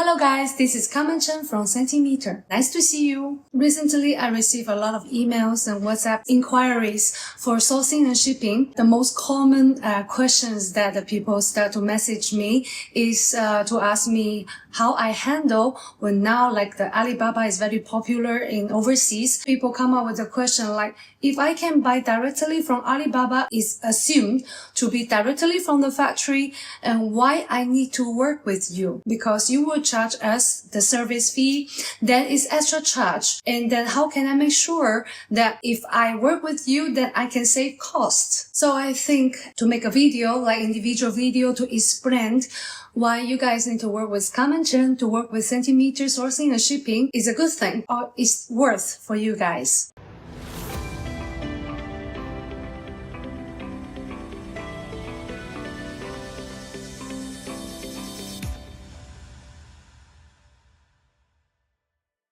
Hello guys, this is Carmen Chen from Centimeter. Nice to see you. Recently, I received a lot of emails and WhatsApp inquiries for sourcing and shipping. The most common questions that the people start to message me is to ask me how I handle when now like the Alibaba is very popular in overseas. People come up with a question like, if I can buy directly from Alibaba is assumed to be directly from the factory, and why I need to work with you? Because you will charge us the service fee, then it's extra charge. And then how can I make sure that if I work with you, then I can save costs? So I think to make a video, like individual video to explain why you guys need to work with Carmen Chen, to work with Centimeter Sourcing and Shipping is a good thing, or it's worth for you guys.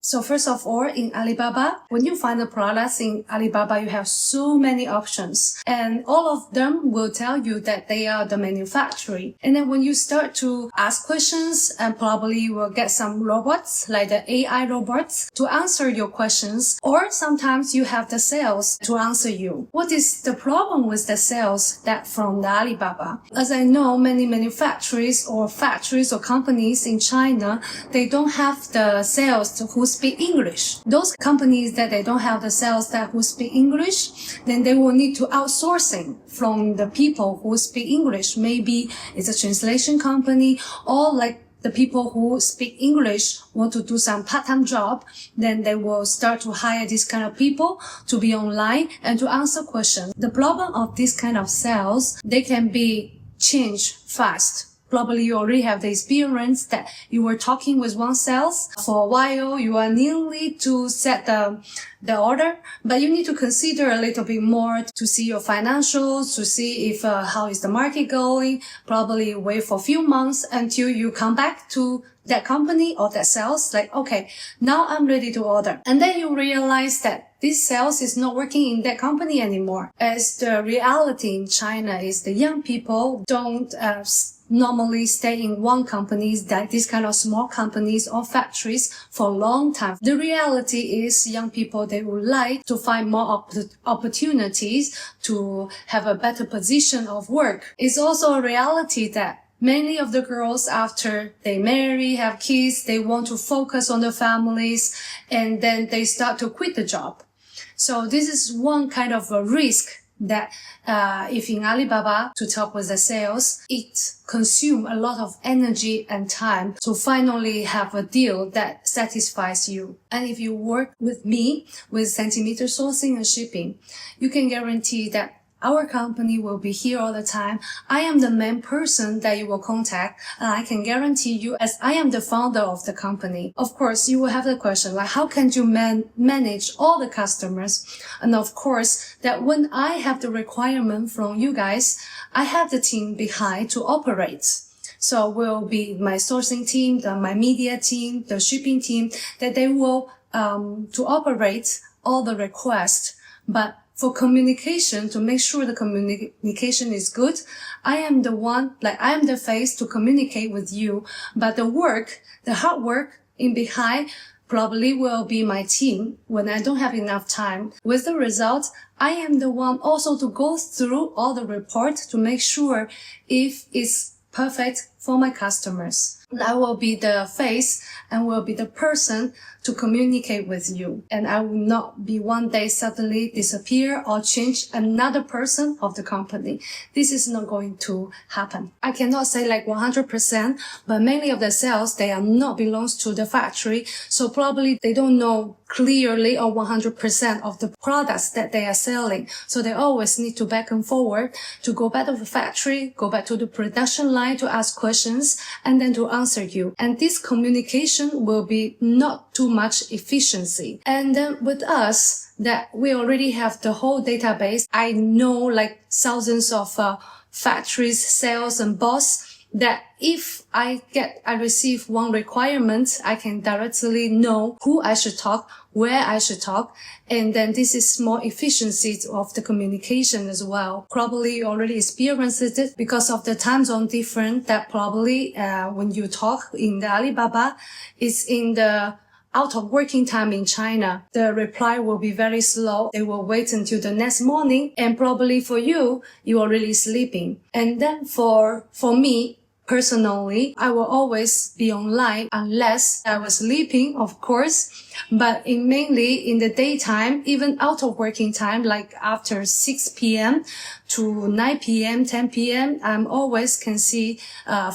So first of all, in Alibaba, when you find the products in Alibaba, you have so many options, and all of them will tell you that they are the manufacturer. And then when you start to ask questions, and probably you will get some robots, like the AI robots, to answer your questions, or sometimes you have the sales to answer you. What is the problem with the sales that from the Alibaba? As I know, many manufacturers or factories or companies in China, they don't have the sales who speak English. Those companies that they don't have the sales that who speak English, then they will need to outsourcing from the people who speak English. Maybe it's a translation company, or like the people who speak English want to do some part-time job, then they will start to hire these kind of people to be online and to answer questions. The problem of this kind of sales, they can be changed fast. Probably you already have the experience that you were talking with one sales for a while, you are nearly to set the order, but you need to consider a little bit more to see your financials, to see if how is the market going. Probably wait for a few months until you come back to that company or that sales, like, okay, now I'm ready to order. And then you realize that this sales is not working in that company anymore. As the reality in China is the young people don't normally stay in one company, that these kind of small companies or factories for a long time. The reality is young people, they would like to find more opportunities to have a better position of work. It's also a reality that many of the girls, after they marry, have kids, they want to focus on their families, and then they start to quit the job. So this is one kind of a risk that if in Alibaba to talk with the sales, it consumes a lot of energy and time to finally have a deal that satisfies you. And if you work with me, with Centimeter Sourcing and Shipping, you can guarantee that our company will be here all the time. I am the main person that you will contact, and I can guarantee you, as I am the founder of the company. Of course, you will have the question like, how can you manage all the customers? And of course, that when I have the requirement from you guys, I have the team behind to operate. So will be my sourcing team, my media team, the shipping team, that they will to operate all the requests. But for communication, to make sure the communication is good, I am the one, like I am the face to communicate with you. But the work, the hard work in behind probably will be my team when I don't have enough time. With the result, I am the one also to go through all the reports to make sure if it's perfect for my customers. I will be the face and will be the person to communicate with you. And I will not be one day suddenly disappear or change another person of the company. This is not going to happen. I cannot say like 100%, but many of the sales, they are not belongs to the factory. So probably they don't know clearly or 100% of the products that they are selling. So they always need to back and forward to go back to the factory, go back to the production line to ask questions, and then to answer you. And this communication will be not too much efficiency. And then with us, that we already have the whole database. I know like thousands of factories, sales and boss. that if I receive one requirement, I can directly know who I should talk, where I should talk, and then this is more efficiency of the communication as well. Probably you already experienced it because of the time zone difference, that probably when you talk in the Alibaba, it's in the out of working time in China. The reply will be very slow. They will wait until the next morning, and probably for you, you are really sleeping. And then for me, personally, I will always be online unless I was sleeping, of course. But mainly in the daytime, even out of working time, like after 6 p.m. to 9 p.m., 10 p.m., I'm always can see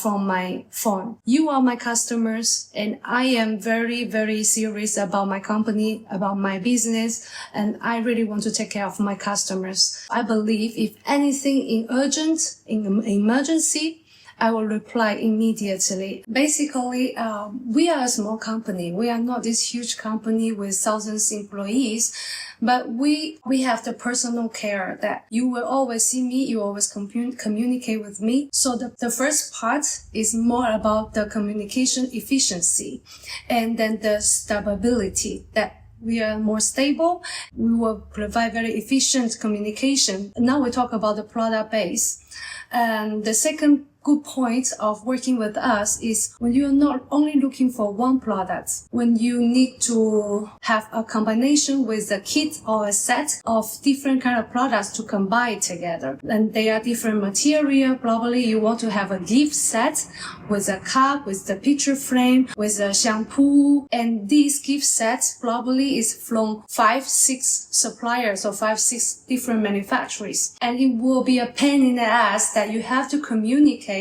from my phone. You are my customers, and I am very, very serious about my company, about my business, and I really want to take care of my customers. I believe if anything in emergency, I will reply immediately. Basically, we are a small company. We are not this huge company with thousands of employees, but we have the personal care that you will always see me, you always communicate with me. So the first part is more about the communication efficiency, and then the stability, that we are more stable. We will provide very efficient communication. Now we talk about the product base. And the second good point of working with us is when you're not only looking for one product, when you need to have a combination with a kit or a set of different kind of products to combine together. And they are different material. Probably you want to have a gift set with a cup, with the picture frame, with a shampoo. And this gift set probably is from 5-6 suppliers or 5-6 different manufacturers. And it will be a pain in the ass that you have to communicate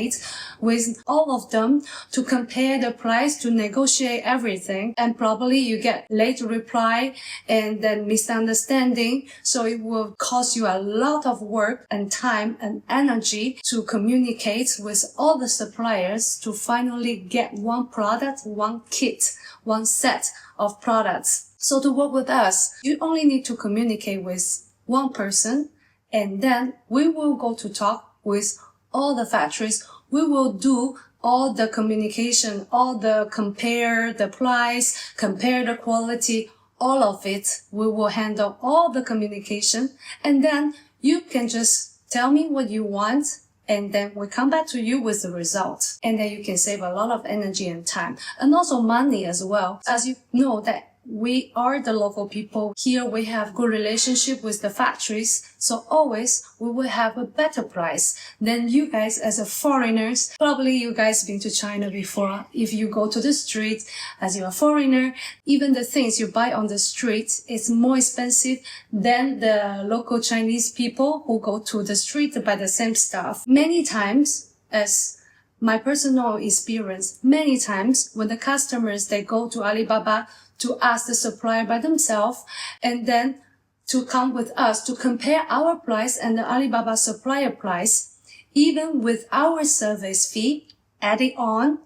with all of them to compare the price, to negotiate everything, and probably you get late reply and then misunderstanding. So it will cost you a lot of work and time and energy to communicate with all the suppliers to finally get one product, one kit, one set of products. So to work with us, you only need to communicate with one person, and then we will go to talk with all the factories. We will do all the communication, all the compare the price, compare the quality, all of it. We will handle all the communication, and then you can just tell me what you want, and then we come back to you with the result. And then you can save a lot of energy and time, and also money as well. As you know that we are the local people. Here we have good relationship with the factories. So always we will have a better price than you guys as a foreigners. Probably you guys been to China before. If you go to the street as you're a foreigner, even the things you buy on the street is more expensive than the local Chinese people who go to the street to buy the same stuff. Many times, as my personal experience, many times when the customers, they go to Alibaba to ask the supplier by themselves, and then to come with us to compare our price and the Alibaba supplier price, even with our service fee added on,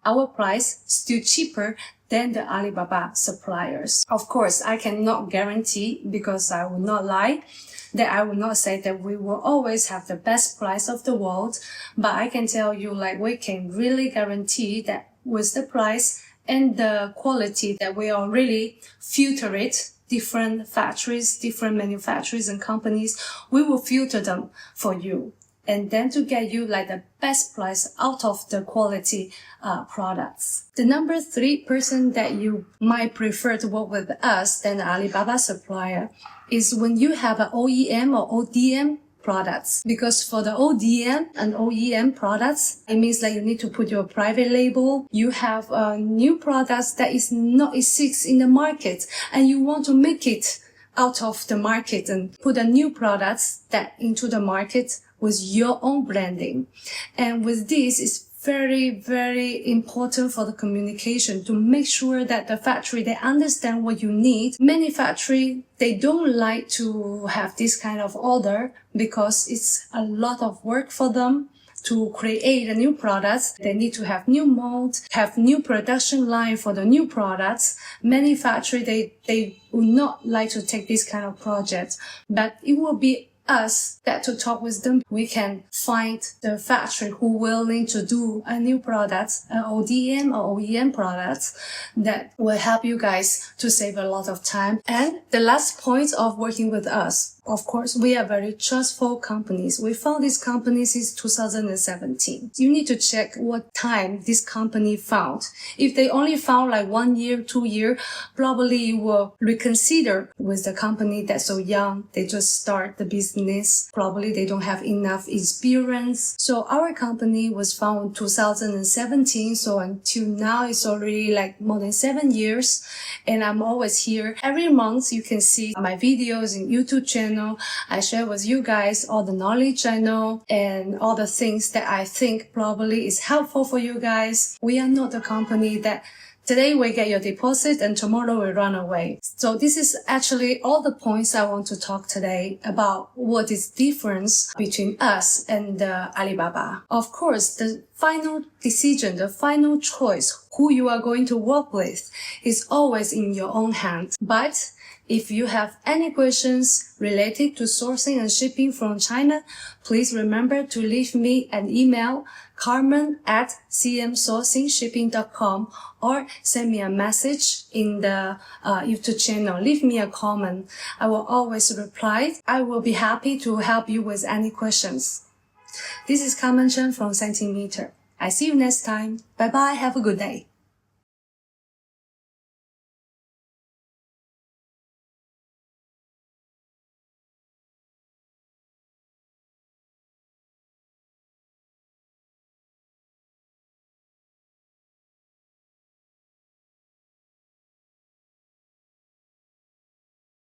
our price still cheaper than the Alibaba suppliers. Of course, I cannot guarantee, because I will not lie, that I will not say that we will always have the best price of the world, but I can tell you, like, we can really guarantee that with the price and the quality that we are really filter it, different factories, different manufacturers and companies, we will filter them for you. And then to get you like the best price out of the quality products. The number 3 person that you might prefer to work with us than the Alibaba supplier is when you have an OEM or ODM products. Because for the ODM and OEM products, it means that you need to put your private label. You have new products that is not exists in the market, and you want to make it out of the market and put a new products that into the market with your own branding. And with this, it's very, very important for the communication to make sure that the factory, they understand what you need. Many factory, they don't like to have this kind of order because it's a lot of work for them to create a new products. They need to have new molds, have new production line for the new products. Many factory, they would not like to take this kind of project, but it will be us that to talk with them, we can find the factory who willing to do a new product, an ODM or OEM product that will help you guys to save a lot of time. And the last point of working with us, of course, we are very trustful companies. We found this company since 2017. You need to check what time this company found. If they only found like 1 year, 2 years, probably you will reconsider with the company that's so young. They just start the business. Probably they don't have enough experience. So our company was found in 2017. So until now, it's already like more than 7 years. And I'm always here. Every month, you can see my videos in YouTube channel. I share with you guys all the knowledge I know and all the things that I think probably is helpful for you guys. We are not a company that today we get your deposit and tomorrow we run away. So this is actually all the points I want to talk today about what is difference between us and Alibaba. Of course, the final decision, the final choice, who you are going to work with is always in your own hand. But if you have any questions related to sourcing and shipping from China, please remember to leave me an email, carmen@cmsourcingshipping.com, or send me a message in the YouTube channel. Leave me a comment. I will always reply. I will be happy to help you with any questions. This is Carmen Chen from Centimeter. I see you next time. Bye bye. Have a good day.